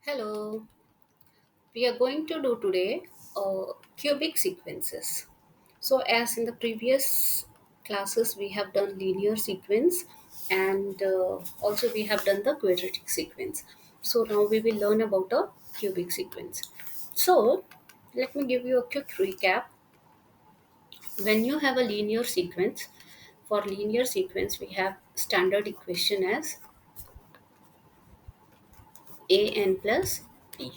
Hello, we are going to do today cubic sequences. So, as in the previous classes, we have done linear sequence and also we have done the quadratic sequence. So, now we will learn about a cubic sequence. So, let me give you a quick recap. When you have a linear sequence, for linear sequence, we have standard equation as an plus b.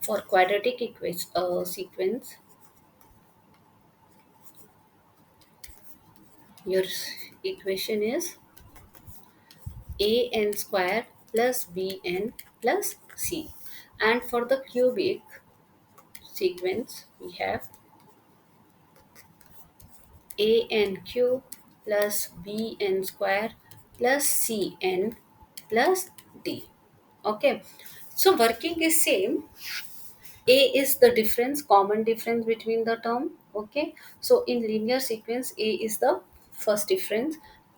For quadratic sequence, your equation is an square plus bn plus c. And for the cubic sequence, we have an cube plus bn square plus cn plus d. Okay, so working is same. A is the difference, common difference between the term. Okay, so in linear sequence, A is the first difference.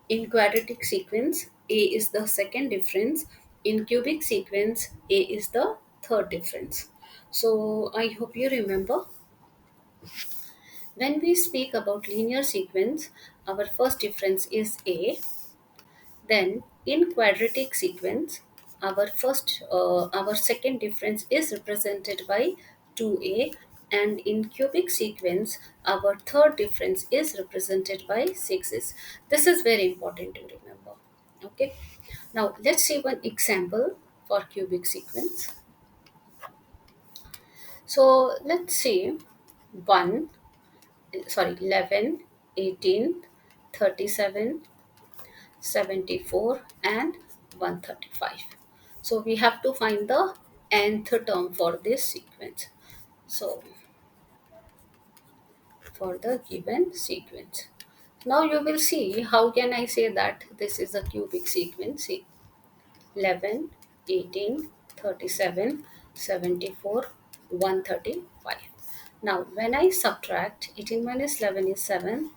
In quadratic sequence, A is the second difference. In cubic sequence, A is the third difference. So I hope you remember. When we speak about linear sequence, our first difference is A. Then in quadratic sequence, our second difference is represented by 2a, and in cubic sequence our third difference is represented by 6's. This is very important to remember. Okay. Now let's see one example for cubic sequence. So let's see 1 sorry 11, 18, 37, 74 and 135. So we have to find the nth term for this sequence. So for the given sequence. Now you will see how can I say that this is a cubic sequence. See, 11, 18, 37, 74, 135. Now when I subtract, 18 minus 11 is 7,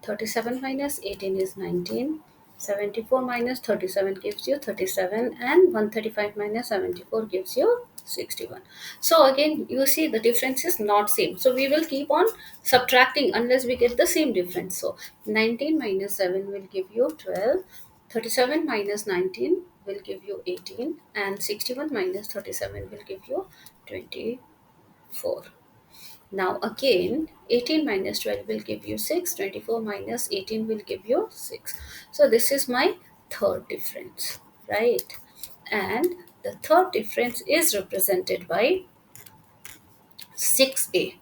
37 minus 18 is 19, 74 minus 37 gives you 37, and 135 minus 74 gives you 61. So again you see the difference is not same, so we will keep on subtracting unless we get the same difference. So 19 minus 7 will give you 12, 37 minus 19 will give you 18, and 61 minus 37 will give you 24. Now again 18 minus 12 will give you 6, 24 minus 18 will give you 6. So this is my third difference, right? And the third difference is represented by 6a.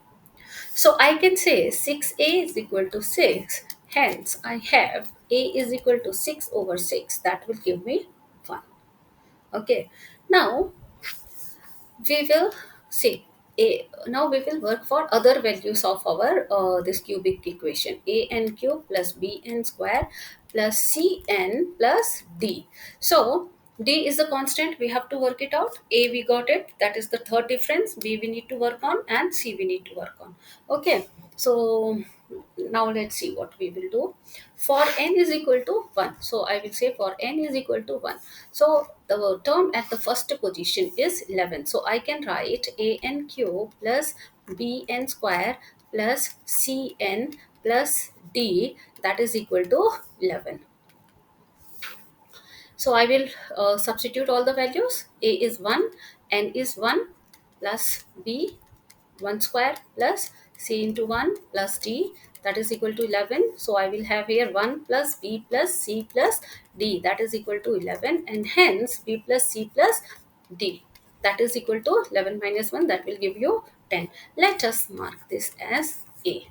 So I can say 6a is equal to 6. Hence I have a is equal to 6 over 6. That will give me 1. Okay. Now we will see now we will work for other values of our this cubic equation. An cube plus bn square plus cn plus d. So d is a constant, we have to work it out. A we got it, that is the third difference. B we need to work on, and c we need to work on. Okay, so now let's see what we will do. For n is equal to 1, so I will say for n is equal to 1. So the term at the first position is 11, so I can write an cube plus bn square plus cn plus d, that is equal to 11. So I will substitute all the values. A is 1, n is 1, plus b 1 square plus c into 1 plus d, that is equal to 11. So I will have here 1 plus b plus c plus d, that is equal to 11, and hence b plus c plus d, that is equal to 11 minus 1, that will give you 10. Let us mark this as a.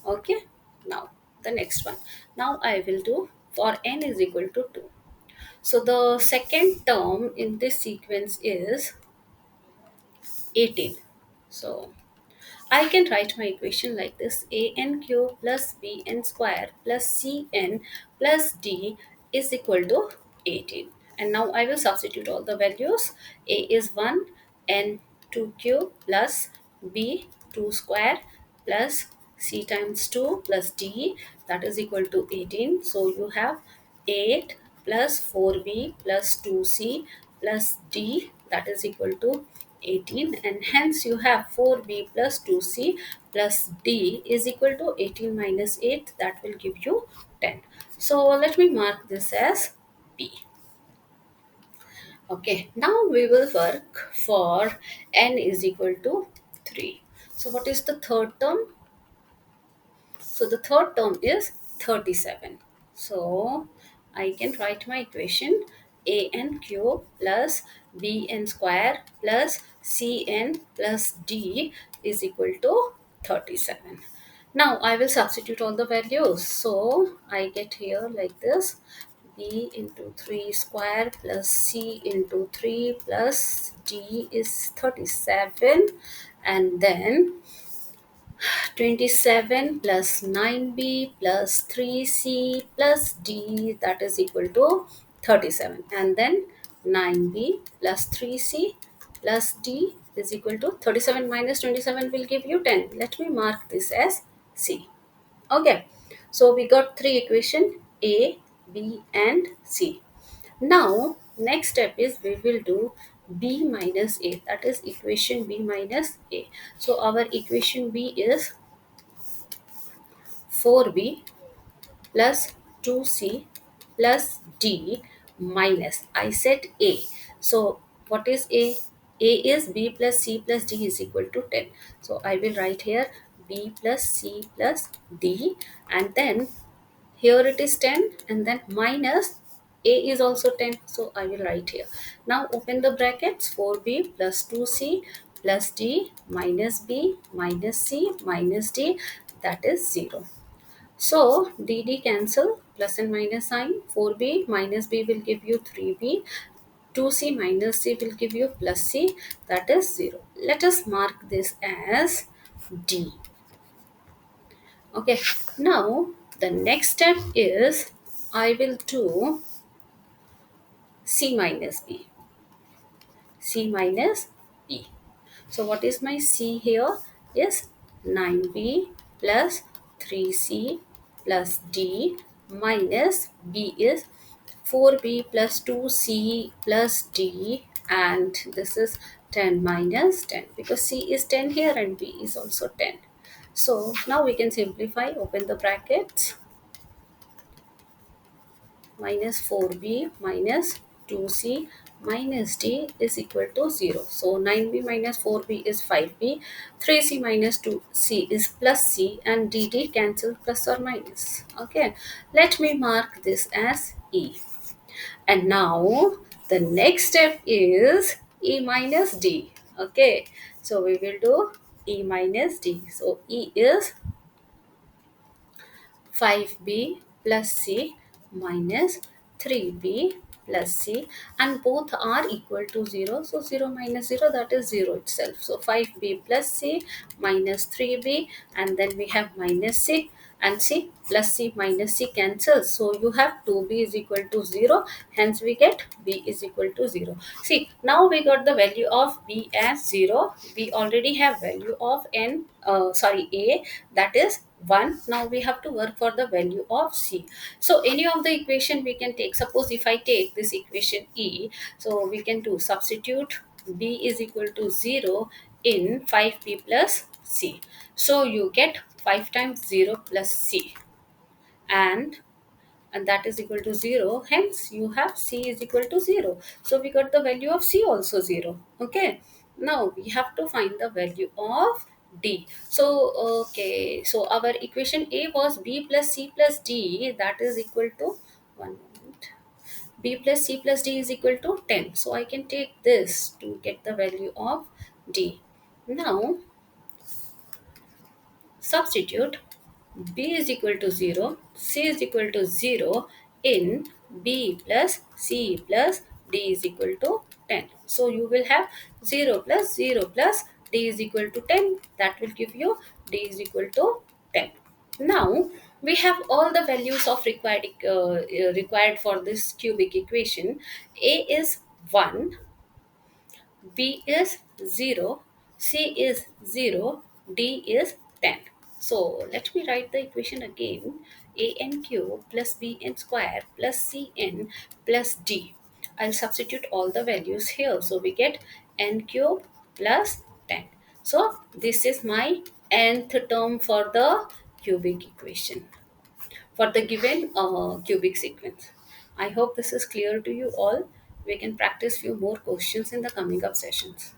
Okay, now the next one. Now I will do for n is equal to 2. So the second term in this sequence is 18. So I can write my equation like this: an cube plus bn square plus cn plus d is equal to 18. And now I will substitute all the values. A is 1, n 2 cube plus b 2 square plus c times 2 plus d, that is equal to 18. So you have 8 plus 4b plus 2c plus d, that is equal to 18, and hence you have 4b plus 2c plus d is equal to 18 minus 8, that will give you 10. So let me mark this as b. Okay, now we will work for n is equal to 3. So what is the third term? So the third term is 37. So I can write my equation an cube plus bn square plus cn plus d is equal to 37. Now I will substitute all the values. So I get here like this: b into 3 square plus c into 3 plus d is 37, and then 27 plus 9b plus 3c plus d, that is equal to 37, and then 9b plus 3c plus d is equal to 37 minus 27 will give you 10. Let me mark this as c. Okay, so we got three equation a, b and c. Now next step is we will do b minus a, that is equation b minus a. So our equation b is 4b plus 2c plus d minus, I said a. So what is a? A is b plus c plus d is equal to 10. So I will write here b plus c plus d, and then here it is 10, and then minus a is also 10. So I will write here. Now open the brackets: 4b plus 2c plus d minus b minus c minus d, that is 0. So dd cancel, plus and minus sign. 4b minus b will give you 3b. 2c minus c will give you plus c, that is 0. Let us mark this as d. Okay, now the next step is I will do c minus b. C minus b. So what is my c here? Is 9b plus 3c plus d minus b is 4b plus 2c plus d, and this is 10 minus 10, because c is 10 here and b is also 10. So now we can simplify. Open the brackets: minus 4b minus 2c minus d is equal to 0. So 9b minus 4b is 5b, 3c minus 2c is plus c, and dd cancel plus or minus. Okay, let me mark this as e. And now the next step is e minus d. Okay, so we will do e minus d. So e is 5b plus c minus 3b plus c, and both are equal to 0. So 0 minus 0, that is 0 itself. So 5b plus c minus 3b, and then we have minus c, and c plus c minus c cancels. So you have 2b is equal to 0, hence we get b is equal to 0. See, now we got the value of b as 0. We already have value of a, that is 1. Now we have to work for the value of c. So any of the equation we can take. Suppose if I take this equation e, so we can do substitute b is equal to 0 in 5b plus c. So you get 5 times 0 plus c, and that is equal to 0, hence you have c is equal to 0. So we got the value of c also 0. Okay, now we have to find the value of d. So okay, so our equation a was b plus c plus d, that is equal to, one moment, b plus c plus d is equal to 10. So I can take this to get the value of d. Now substitute b is equal to 0, c is equal to 0 in b plus c plus d is equal to 10. So you will have 0 plus 0 plus d is equal to 10, that will give you d is equal to 10. Now we have all the values of required for this cubic equation. A is 1, b is 0, c is 0, d is 10. So let me write the equation again: an cube plus bn square plus cn plus d. I'll substitute all the values here. So we get n cube plus 10. So this is my nth term for the cubic equation, for the given cubic sequence. I hope this is clear to you all. We can practice few more questions in the coming up sessions.